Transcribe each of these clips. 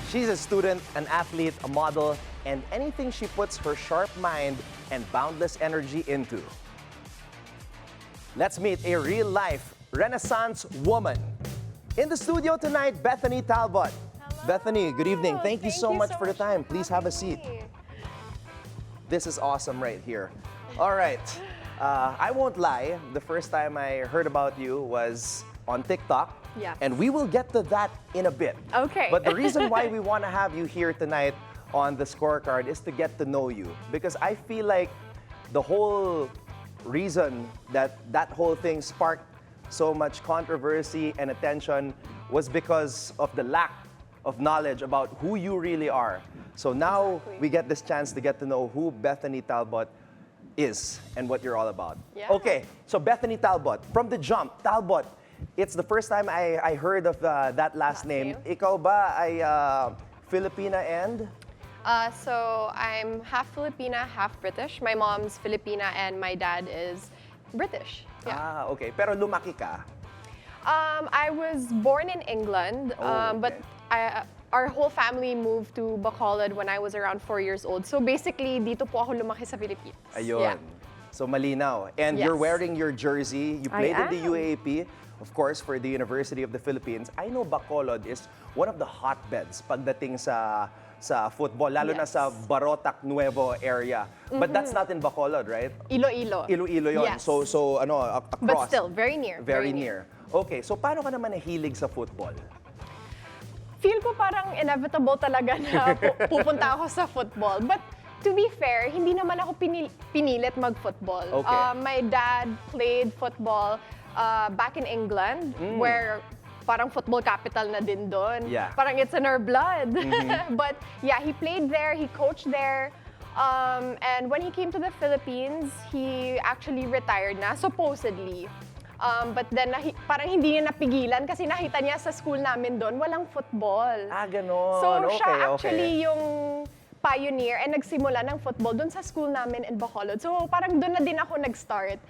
She's a student, an athlete, a model, and anything she puts her sharp mind and boundless energy into. Let's meet a real-life Renaissance woman. In the studio tonight, Bethany Talbot. Hello. Bethany, good evening. Thank you so much for the time. for Please have a having seat. me. This is awesome right here. All right. I won't lie, the first time I heard about you was on TikTok. Yes. And we will get to that in a bit. Okay. But the reason why we want to have you here tonight on the scorecard is to get to know you. Because I feel like the whole reason that that whole thing sparked so much controversy and attention was because of the lack of knowledge about who you really are. So now Exactly. we get this chance to get to know who Bethany Talbot is and what you're all about. Yeah. Okay, so Bethany Talbot, from the jump, Talbot, it's the first time I heard of that last name. Ikaw ba ay Filipina and? So I'm half Filipina, half British. My mom's Filipina and my dad is British. Yeah. Ah, okay. Pero lumaki ka? I was born in England, Oh, but our whole family moved to Bacolod when I was around 4 years old. So basically, dito po ako lumaki sa Pilipinas. Ayun. Yeah. So malinaw. And Yes. you're wearing your jersey. You played in the am. UAAP, of course, for the University of the Philippines. I know Bacolod is one of the hotbeds pagdating sa football, lalo na Yes. sa Barotac Nuevo area. But that's not in Bacolod, right? Iloilo. Iloilo yun. Yes. So ano, across. But still, very near. Very near. Okay, so paano ka naman nahilig sa football? Feel ko parang inevitable talaga na pupunta ako sa football. But to be fair, hindi naman ako pinilit mag-football. Okay. My dad played football back in England, where parang football capital na din doon. Yeah. Parang it's in our blood. But yeah, he played there, he coached there. And when he came to the Philippines, he actually retired na, supposedly. But then parang hindi niya napigilan kasi nakita niya sa school namin doon, walang football. Ah, ganon. So Okay, siya okay. actually yung pioneer and nagsimula ng football doon sa school namin in Bacolod. So parang doon na din ako nag-start.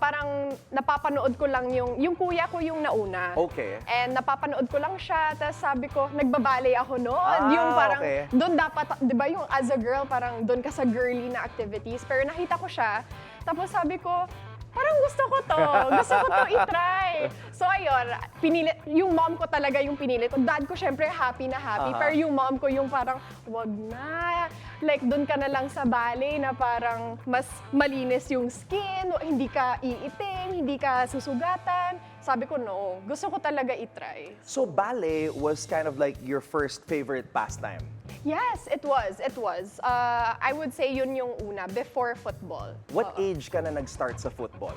Parang napapanood ko lang yung kuya ko yung nauna. Okay. And napapanood ko lang siya, tapos sabi ko, nagbabale ako noon. Ah, Yung parang, okay. doon dapat, di ba yung as a girl, parang doon ka sa girly na activities. Pero nakita ko siya, tapos sabi ko, parang gusto ko to. Gusto ko to i-try. So ayun, pinilit, yung mom ko talaga yung pinilit ko. Dad ko syempre happy na happy. Pero yung mom ko yung parang, wag na. Like doon ka na lang sa ballet na parang mas malinis yung skin, hindi ka iitim, hindi ka susugatan. Sabi ko, no. Gusto ko talaga i-try. So ballet was kind of like your first favorite pastime? Yes, it was. It was. I would say yun yung una, before football. What age ka na nag-start sa football?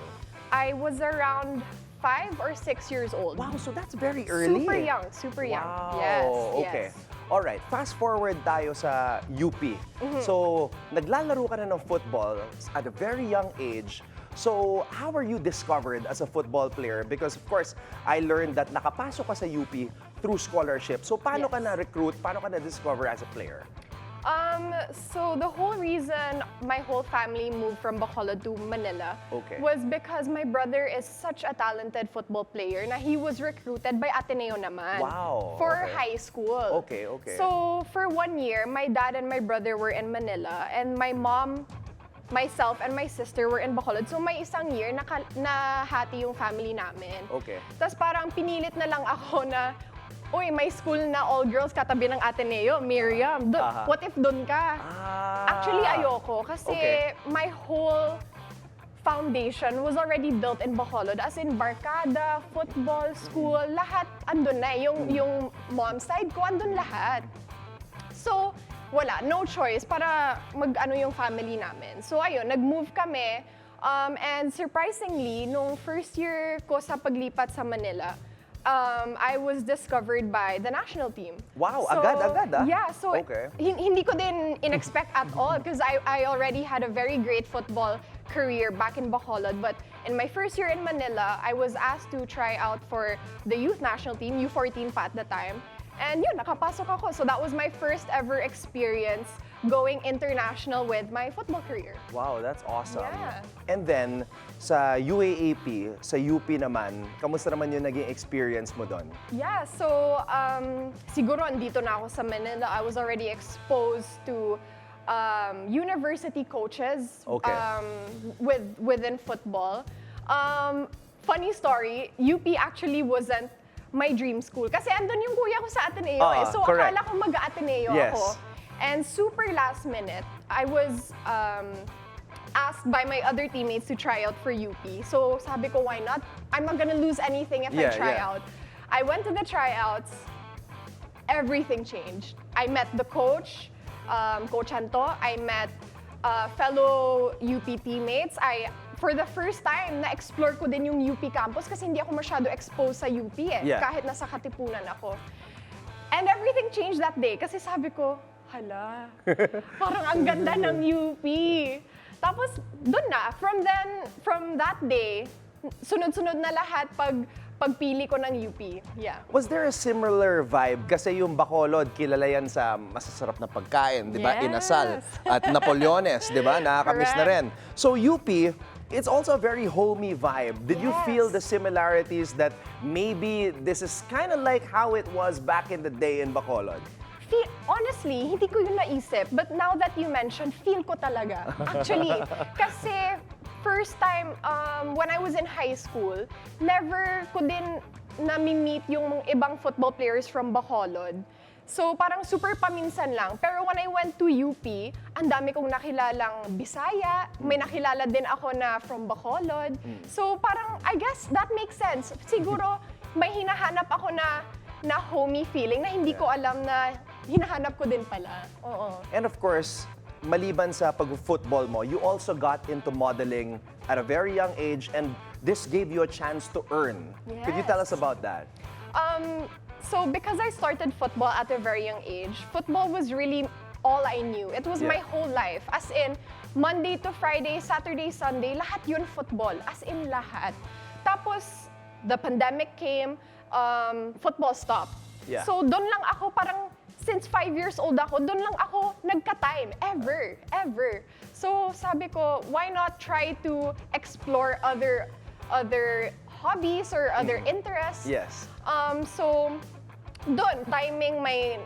I was around 5 or 6 years old. Wow, so that's very early. Super young, super young. Wow, Yes, okay. yes. Alright, fast forward tayo sa UP. So, naglalaro ka na ng football at a very young age. So, how were you discovered as a football player? Because of course, I learned that nakapasok ka sa UP through scholarship. So, paano ka Yes. na-recruit? Paano ka na-discover as a player? So the whole reason my whole family moved from Bacolod to Manila Okay. was because my brother is such a talented football player na he was recruited by Ateneo naman Wow, for okay. high school. Okay, okay. So for 1 year, my dad and my brother were in Manila and my mom, myself, and my sister were in Bacolod. So may isang year nahati yung family namin. Okay. Tapos parang pinilit na lang ako na, uy, may school na all girls katabi ng Ateneo, Miriam. Aha. What if doon ka? Ah. Actually, ayoko. Kasi Okay. my whole foundation was already built in Bacolod. As in, barkada, football, school, lahat andun na. Yung mom side ko, andun lahat. So, wala. No choice para mag-ano yung family namin. So, ayun, nag-move kami. And surprisingly, nung first year ko sa paglipat sa Manila, I was discovered by the national team. Wow, agad-agad ah. Yeah, so Okay. hindi ko din in-expect at all because I already had a very great football career back in Bacolod. But in my first year in Manila, I was asked to try out for the youth national team, U14 pa at the time. And yun, nakapasok ako. So that was my first ever experience going international with my football career. Wow, that's awesome. Yeah. And then, sa UAAP, sa UP naman, kamusta naman yung naging experience mo doon? Yeah, so siguro andito na ako sa Manila. I was already exposed to university coaches Okay. within football. Funny story, UP actually wasn't my dream school. Kasi andun yung kuya ko sa Ateneo eh. So correct. akala ko mag-Ateneo Yes. ako. And super last minute, I was asked by my other teammates to try out for UP. So sabi ko, why not? I'm not gonna lose anything if I try out. I went to the tryouts. Everything changed. I met the coach, Coach Anto. I met fellow UP teammates. For the first time, na-explore ko din yung UP campus kasi hindi ako masyado exposed sa UP eh, kahit nasa Katipunan ako. And everything changed that day kasi sabi ko, hala, parang ang ganda ng UP. Tapos, dun na, from that day, sunod-sunod na lahat pagpili ko ng UP. Yeah. Was there a similar vibe? Kasi yung Bacolod, kilala yan sa masasarap na pagkain, di ba? Yes. Inasal at Napoleones, di ba? Nakakamiss na rin. So UP, it's also a very homey vibe. Did you feel the similarities that maybe this is kind of like how it was back in the day in Bacolod? Honestly, hindi ko yun naisip. But now that you mentioned, feel ko talaga. Actually, kasi first time when I was in high school, never ko din nami-meet yung ibang football players from Bacolod. So parang super paminsan lang. Pero when I went to UP, ang dami kong nakilalang Bisaya. May nakilala din ako na from Bacolod. So parang, I guess that makes sense. Siguro may hinahanap ako na homey feeling na hindi ko alam na hinahanap ko din pala. Oo. And of course, maliban sa pag-football mo, you also got into modeling at a very young age and this gave you a chance to earn. Could you tell us about that? So because I started football at a very young age, football was really all I knew. It was my whole life. As in, Monday to Friday, Saturday, Sunday, lahat yun football. As in lahat. Tapos, the pandemic came, football stopped. Yeah. So doon lang ako parang, since 5 years old ako, doon lang ako nagka-time. Ever. So sabi ko, why not try to explore other hobbies or other interests? Yes. So, doon, timing may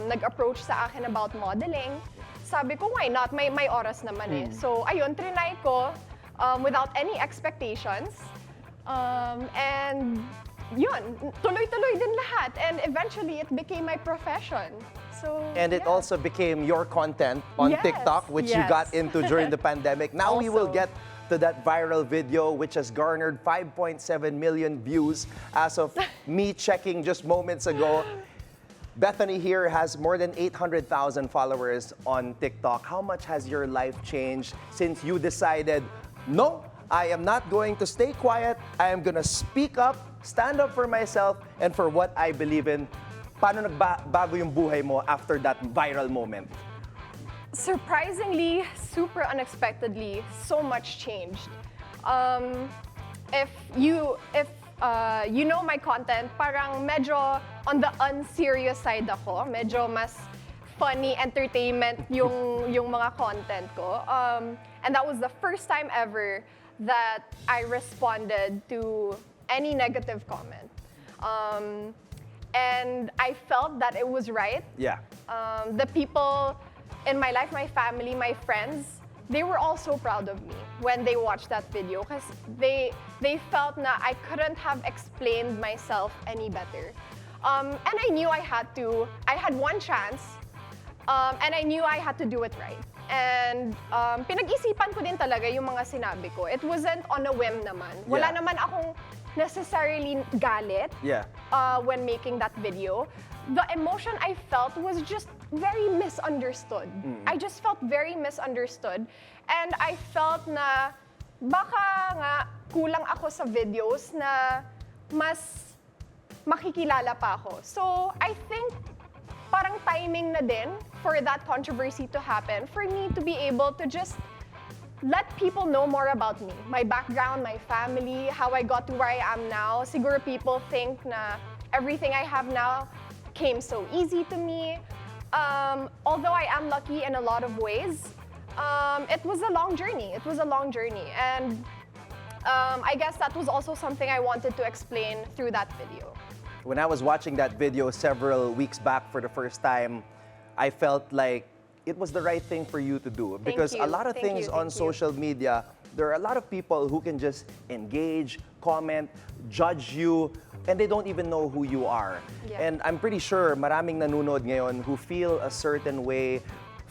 nag-approach sa akin about modeling. Sabi ko, why not? May oras naman eh. So, ayun, trinay ko without any expectations. And yun, tuloy-tuloy din lahat. And eventually, it became my profession. So, And it also became your content on Yes, TikTok, which you yes. got into during the pandemic. Now we will Also. get to that viral video, which has garnered 5.7 million views as of me checking just moments ago. Bethany here has more than 800,000 followers on TikTok. How much has your life changed since you decided, no, I am not going to stay quiet. I am going to speak up, stand up for myself, and for what I believe in. Paano nagbago yung buhay mo after that viral moment? Surprisingly, super unexpectedly, so much changed. If you know my content, parang medyo on the unserious side ako. Medyo mas funny, entertainment yung mga content ko. And that was the first time ever that I responded to any negative comment. And I felt that it was right. Yeah. The people in my life, my family, my friends, they were all so proud of me when they watched that video because they felt na I couldn't have explained myself any better. And I knew I had one chance, and I knew I had to do it right. And pinag-isipan ko din talaga yung mga sinabi ko. It wasn't on a whim naman. Wala Yeah. naman akong necessarily galit Yeah. when making that video. The emotion I felt was just very misunderstood. I just felt very misunderstood. And I felt na baka nga kulang ako sa videos na mas makikilala pa ako. So I think parang timing na din for that controversy to happen, for me to be able to just let people know more about me, my background, my family, how I got to where I am now. Siguro people think na everything I have now came so easy to me. Although I am lucky in a lot of ways, it was a long journey. It was a long journey. And I guess that was also something I wanted to explain through that video. When I was watching that video several weeks back for the first time, I felt like it was the right thing for you to do. Because a lot of things on social media, there are a lot of people who can just engage, comment, judge you, and they don't even know who you are. Yeah. And I'm pretty sure maraming nanonood ngayon who feel a certain way,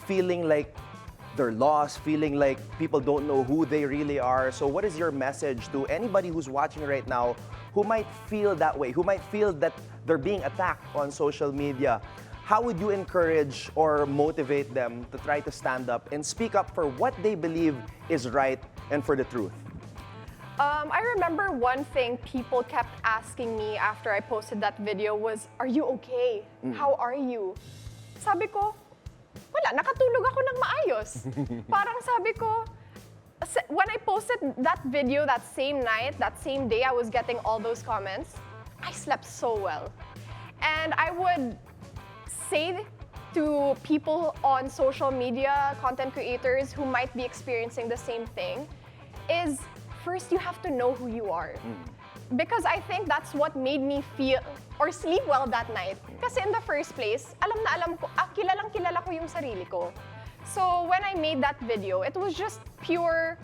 feeling like they're lost, feeling like people don't know who they really are. So what is your message to anybody who's watching right now who might feel that way, who might feel that they're being attacked on social media? How would you encourage or motivate them to try to stand up and speak up for what they believe is right and for the truth? I remember one thing people kept asking me after I posted that video was, "Are you okay? How are you?" Sabi ko, wala, nakatulog ako ng maayos. Parang sabi ko, when I posted that video that same night, that same day I was getting all those comments, I slept so well. And I would say to people on social media, content creators who might be experiencing the same thing, is first you have to know who you are. Because I think that's what made me feel or sleep well that night. Kasi in the first place, alam na alam ko, kilalang kilala ko yung sarili ko. So when I made that video, it was just pure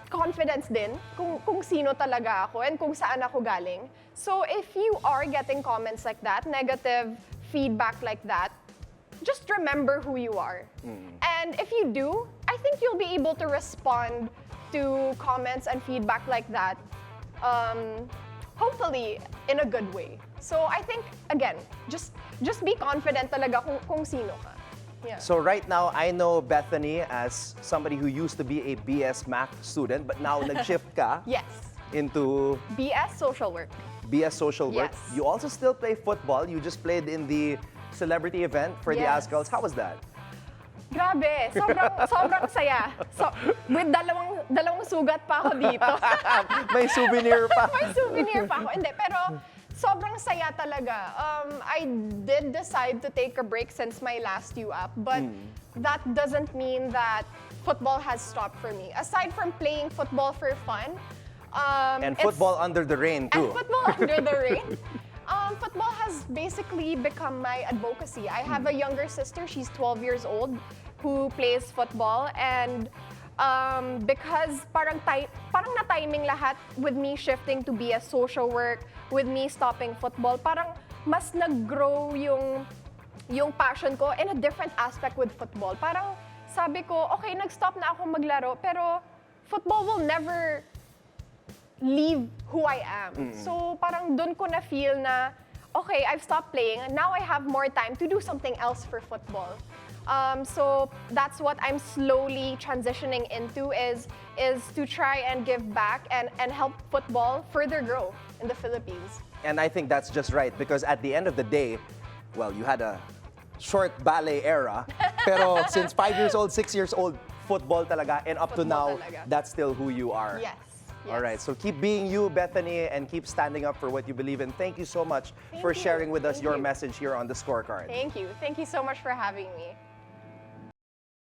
confidence din kung sino talaga ako and kung saan ako galing. So if you are getting comments like that, negative feedback like that, just remember who you are. And if you do, I think you'll be able to respond to comments and feedback like that, hopefully in a good way. So I think, again, just be confident talaga kung sino ka. Yeah. So right now, I know Bethany as somebody who used to be a BS Math student, but now nag-shift ka Yes. into BS Social Work. BS Social Work. Yes. You also still play football. You just played in the celebrity event for the Yes. Ascals. How was that? Grabe, sobrang saya. So, with dalawang sugat pa ako dito. May souvenir pa. May souvenir pa ako. Hindi, pero sobrang saya talaga. I did decide to take a break since my last UAAP, but that doesn't mean that football has stopped for me. Aside from playing football for fun, And football under the rain, too. And football under the rain. Football has basically become my advocacy. I have a younger sister, she's 12 years old, who plays football. And because parang na-timing lahat with me shifting to be a social work, with me stopping football, parang mas nag-grow yung passion ko in a different aspect with football. Parang sabi ko, okay, nag-stop na ako maglaro, pero football will never leave who I am. So parang dun ko na feel na, okay, I've stopped playing, and now I have more time to do something else for football. So that's what I'm slowly transitioning into is to try and give back and help football further grow in the Philippines. And I think that's just right, because at the end of the day, well, you had a short ballet era, pero since 5 years old, 6 years old, football talaga, and up to Football now, talaga. that's still who you are. Yes. All right, so keep being you, Bethany, and keep standing up for what you believe in. Thank you so much for you. sharing with us Thank your you. message here on the Scorecard. Thank you. Thank you so much for having me.